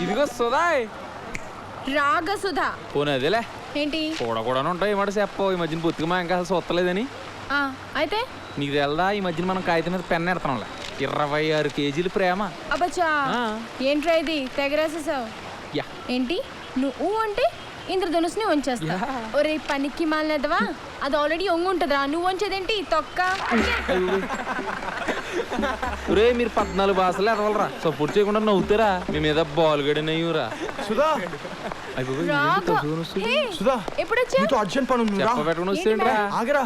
ఇదిగో సుధాయ్ రాగ సుధా. పోనీ అదేలే ఏంటి కూడా ఉంటాయి మాట చెప్పవు. ఈ మధ్యన బొత్తిగా మా ఇంకా అసలు సొత్తలేదని. అయితే నీకు తెల్దా ఈ మధ్యన మనం కాగితం మీద పెన్ ఎడతాంలే 26 కేజీలు ప్రేమ. అబ్బచ్చా ఏంట్రా ఇది తెగరాసేసావు. యా ఏంటి నువ్వు అంటే ఇంద్రధనుస్ని వంచేస్తా. ఒరే పనికి మాలినదవా, అది ఆల్రెడీ ఒంగుంటదిరా, నువ్వు వంచేదేంటి తొక్క. రే మీరు 14 భాషలు ఎదవలరా, సపోర్ట్ చేయకుండా నవ్వుతారా. మీ మీద బాల్ గడినయ్యూరా. ఎప్పుడొచ్చా ఆగరా,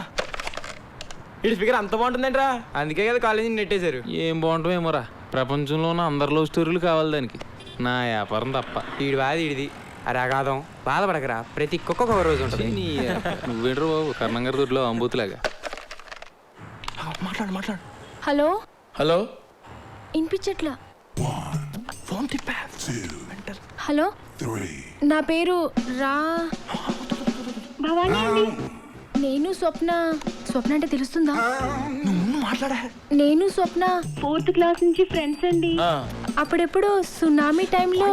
ఇటు ఫిగర్ అంత బాగుంటుందంటరా, అందుకే కదా కాలేజీ నెట్టేశారు. ఏం బాగుంటామేమోరా, ప్రపంచంలోనే అందరి లవ్ స్టోరీలు కావాలి దానికి. నా వ్యాపారం తప్ప. ఈడి బాధ ఈడిది, అరే అగాధం బాధపడకరా, ప్రతి కుక్క రోజు ఉంటుంది. నువ్వేంట్రా బాబు కర్ణంగారి దొడ్లో అంబూతులాగా. మాట్లాడు. Hello hello వినిపించట్లా. హలో నా పేరు భవానీ అండి. నేను స్వప్న అంటే తెలుస్తుందా? నేను స్వప్న 4th క్లాస్ నుంచి ఫ్రెండ్స్ అండి. అప్పుడెప్పుడు సునామీ టైంలో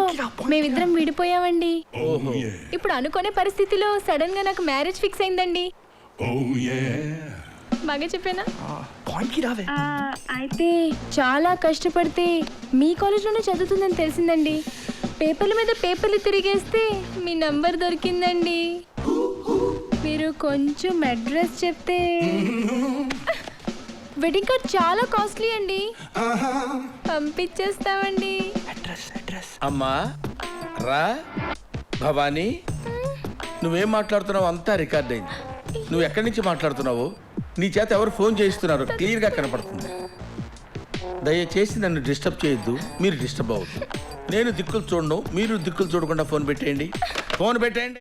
మేమిద్దరం విడిపోయామండి. ఇప్పుడు అనుకునే పరిస్థితిలో సడన్ గా నాకు మ్యారేజ్ ఫిక్స్ అయిందండి. బాగా చెప్పానా? అయితే చాలా కష్టపడితే మీ కాలేజ్లోనే చదువుతుందని తెలిసిందండి. పేపర్ల మీద పేపర్లు తిరిగేస్తే మీ నంబర్ దొరికిందండి. మీరు కొంచెం అడ్రస్ చెప్తే. వెడ్డింగ్ కార్డ్ చాలా కాస్ట్లీ అండి, పంపించేస్తామండి. అమ్మా రా భవానీ, నువ్వేం మాట్లాడుతున్నావు అంతా రికార్డ్ అయింది. నువ్వు ఎక్కడి నుంచి మాట్లాడుతున్నావు, నీ చేత ఎవరు ఫోన్ చేయిస్తున్నారు క్లియర్గా కనపడుతుంది. దయచేసి నన్ను డిస్టర్బ్ చేయొద్దు, మీరు డిస్టర్బ్ అవ్వద్దు. నేను దిక్కులు చూడను, మీరు దిక్కులు చూడకుండా ఫోన్ పెట్టేయండి.